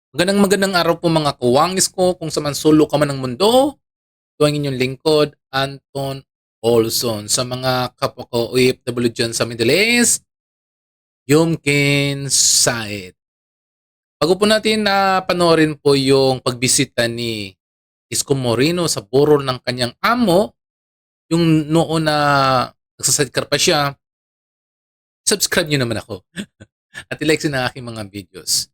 Magandang araw po mga kawangis ko kung sa man sulok ka man ng mundo. Ito ang inyong lingkod, Anton Olson. Sa mga kapwa ko OFW dyan sa Middle East, Yumkin Said. Bago po natin na panoorin po yung pagbisita ni Isko Moreno sa burol ng kanyang amo, yung noon na nagsasidecar pa siya, subscribe nyo naman ako. At ilike din ang aking mga videos.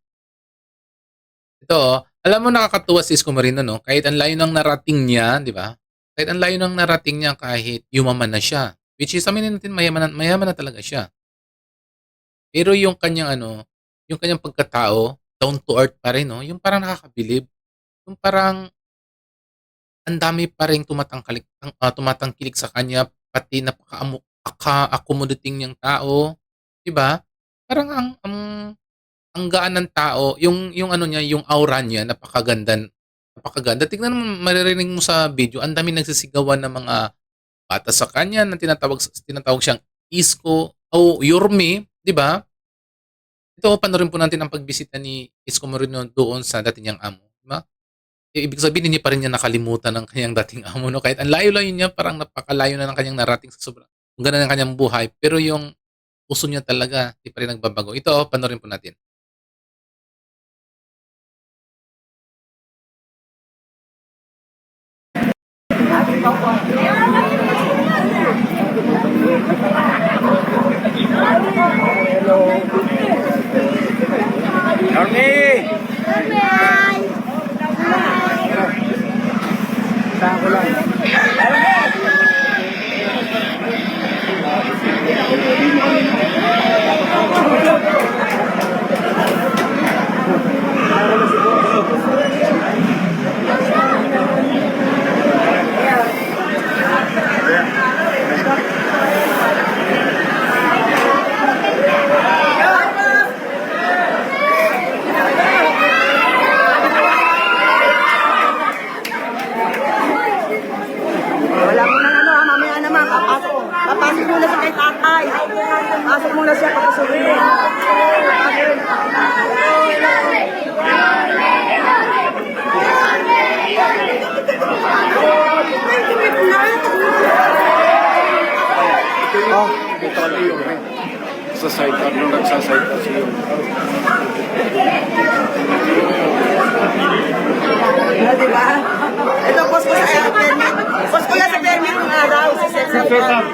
Ito, alam mo nakakatuwa si Isko Moreno, no? Kahit ang layo ng narating niya, di ba? Kahit ang layo ng narating niya kahit yumaman na siya. Which is, aminin natin, mayaman na talaga siya. Pero yung kanyang yung kanyang pagkatao, down to earth pa rin, no? Yung parang nakakabilib. Yung parang ang dami pa rin tumatangkilik sa kanya, pati napaka-accommodating niyang tao. Di ba? Parang ang gaan ng tao, yung ano niya, yung aura niya, napakaganda. Tignan mo, maririnig mo sa video, ang daming nagsisigawan ng mga bata sa kanya na tinatawag siyang Isko o Yorme, 'di ba? Ito, panoorin po natin ang pagbisita ni Isko Moreno doon sa dati niyang amo, 'di ba? Ibig sabihin hindi pa rin niya nakalimutan ng kanyang dating amo, no? Kahit ang layo-layo niya, parang napakalayo na ng kanyang narating sa sobrang ang ganda ng kanyang buhay, pero yung puso niya talaga, di pa rin nagbabago. Ito, panoorin po natin. Army! Saan ko lang? Wala mo nang mamaya naman, papasok muna siya kay tatay. Pasok muna siya, papasukin. Oh, ito na yun. Sa sidecar nung nagsasidecar siya yun. Diba? Ito, post ko sa permit. Post ko yan sa permit ng araw. Si Cesar.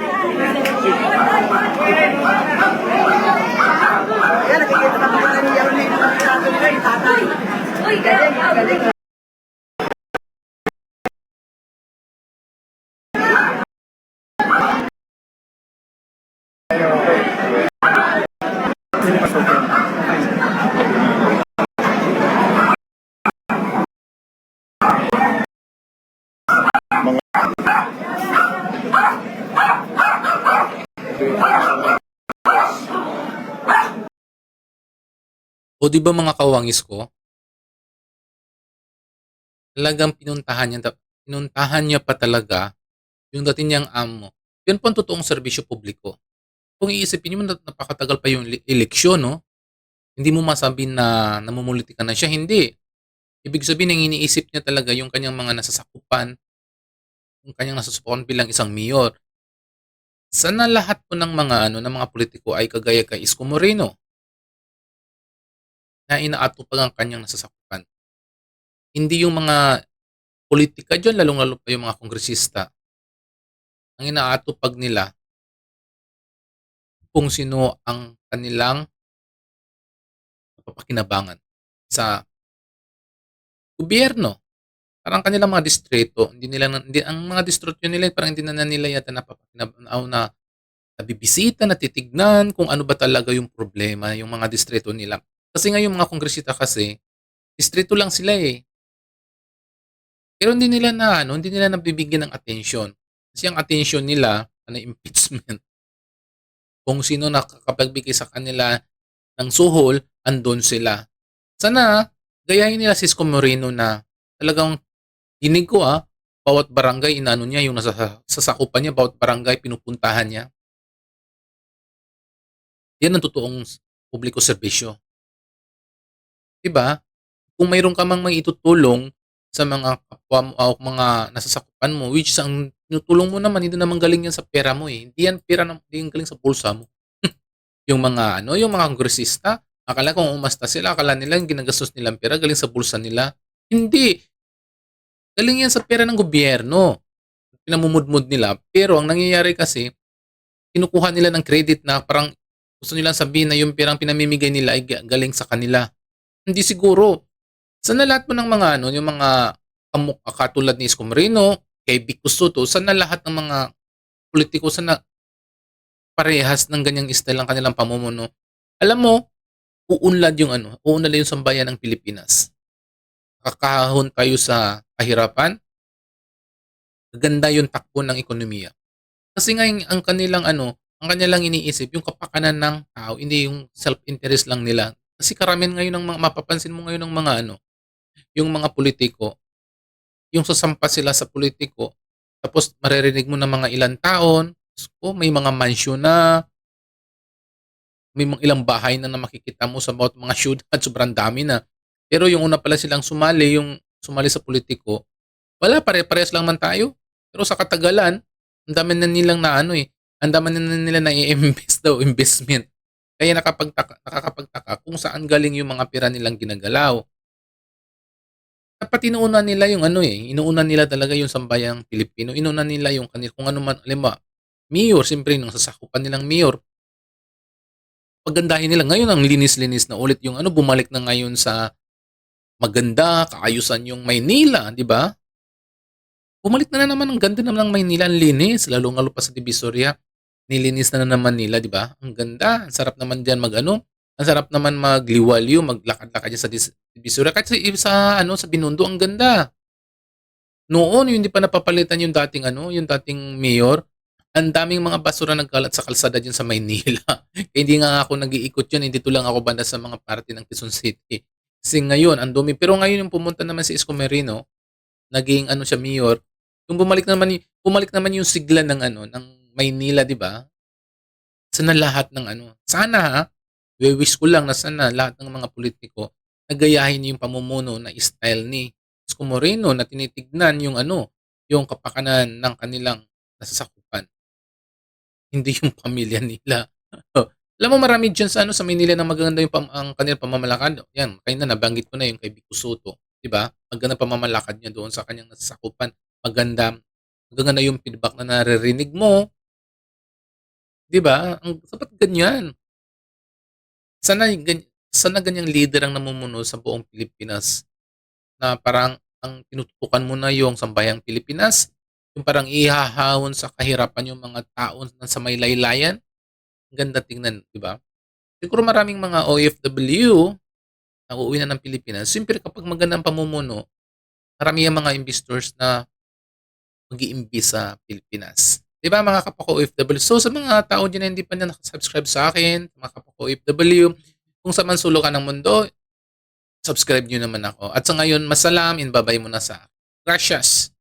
Yan, nakikita ka mga niya ulit ng tatay. Uy, galing. O di ba mga kawangis ko, talagang pinuntahan niya pa talaga yung dati niyang amo. Yun po ang totoong serbisyo publiko. Kung iisipin mo, napakatagal pa yung eleksyon, no? Hindi mo masabi na namumuliti ka na siya, hindi. Ibig sabihin, ang iniisip niya talaga yung kanyang mga nasasakupan, yung kanyang nasasakupan bilang isang mayor. Sana lahat po ng ng mga politiko ay kagaya kay Isko Moreno na inaatupag ang kanyang nasasakupan. Hindi yung mga politika dyan, lalong-lalo pa yung mga kongresista, ang inaatupag nila kung sino ang kanilang napapakinabangan sa gobyerno. Parang kanilang mga distrito, hindi, ang mga distrito nila parang hindi na nila yata na nabibisita, natitignan kung ano ba talaga yung problema, yung mga distrito nila. Kasi nga yung mga kongresista kasi, distrito lang sila eh. Pero hindi nila nabibigyan ng atensyon. Kasi ang atensyon nila, impeachment. Kung sino nakakapagbigay sa kanila ng suhol, andun sila. Sana, gayahin nila si Isko Moreno na talagang dinig ko bawat barangay inano niya, yung nasasakupan niya, bawat barangay pinupuntahan niya. Yan ang totoong publiko serbisyo. Diba? kung mayroon ka mang maitutulong sa mga kapwa mo o mga nasasakupan mo, which is ang tinutulong mo naman, hindi naman galing yan sa pera mo eh. Hindi yan pera, hindi yan galing sa bulsa mo. Yung mga yung mga kongresista, akala kung umasta sila, akala nila yung ginagastos nilang pera galing sa bulsa nila. Hindi. Galing yan sa pera ng gobyerno. Pinamumudmud nila. Pero ang nangyayari kasi, kinukuha nila ng credit na parang gusto nilang sabihin na yung perang pinamimigay nila ay galing sa kanila. Hindi siguro. Sana lahat mo ng mga yung mga katulad ni Isko Moreno, kay Vic Soto, sana lahat ng mga politiko, sana parehas ng ganyang style ang kanilang pamumuno. Alam mo, uunlad yung sambayan ng Pilipinas. Kakahon tayo sa kahirapan, ganda yung takbo ng ekonomiya. Kasi nga ang kanilang ang kanilang iniisip yung kapakanan ng tao, hindi yung self-interest lang nila. Kasi karamihan ngayon ng mga mapapansin mo ngayon ng mga yung mga politiko, yung sasampa sila sa politiko, tapos maririnig mo ng mga ilang taon, may mga mansyon na, may mga ilang bahay na makikita mo sa bawat mga syudad, sobrang dami na. Pero yung una pala silang sumali sa politiko, wala, pare-parehas lang man tayo. Pero sa katagalan, ang dami na nilang ang dami na nila na i-invest daw, investment. Kaya nakakapagtaka kung saan galing yung mga pera nilang ginagalaw. Dapat inuuna nila yung inuuna nila talaga yung sambayang Pilipino. Inuuna nila yung kanil kung ano man, alam mayor, siyempre nung sasakupan nilang mayor. Pagandahin nila. Ngayon ang linis-linis na ulit yung bumalik na ngayon sa maganda, kaayusan yung Maynila, di ba? Bumalik na naman, ang ganda naman ng Maynila, ang linis, lalo pa sa Divisoria. Nilinis na naman nila, di ba? Ang ganda, ang sarap naman diyan ang sarap naman magliwalyo, maglakad-lakad diyan sa Divisoria. Kahit sa Binondo, ang ganda. Noon, yung hindi pa napapalitan yung dating mayor, ang daming mga basura nagkalat sa kalsada diyan sa Maynila. Kaya hindi nga ako nag-iikot yun, hindi lang ako banda sa mga party ng Quezon City. Kasi ngayon, ang dumi. Pero ngayon yung pumunta naman si Isko Moreno, naging siya mayor, yung bumalik naman yung sigla ng Maynila, di ba? Sana lahat ng sana wish ko lang na sana lahat ng mga politiko nagayahin yung pamumuno na style ni Isko Moreno na tinitignan yung kapakanan ng kanilang nasasakupan. Hindi yung pamilya nila. Alam mo marami diyan sa Maynila na maganda yung ang kanilang pamamalakad. Yan, kaya na nabanggit ko na yung kay Vico Soto, 'di ba? Maganda pamamalakad niya doon sa kanyang nasasakupan. Maganda yung feedback na naririnig mo, 'di ba? Ang dapat ganyan. Sana ganyang leader ang namumuno sa buong Pilipinas na parang ang tinututukan mo na yung sambayang Pilipinas, yung parang ihahawon sa kahirapan yung mga tao na sa may laylayan. Ang ganda tingnan, 'di ba? Siguro maraming mga OFW na uuwi na ng Pilipinas. Siyempre kapag magandang pamumuno, marami ang mga investors na mag-iimbis sa Pilipinas. 'Di ba mga kapwa ko OFW? So sa mga tao diyan na hindi pa na nakasubscribe sa akin, mga kapwa ko OFW, kung sa man sulok ka ng mundo, subscribe nyo naman ako. At sa ngayon, masalam, inbabay mo na sa Gracias.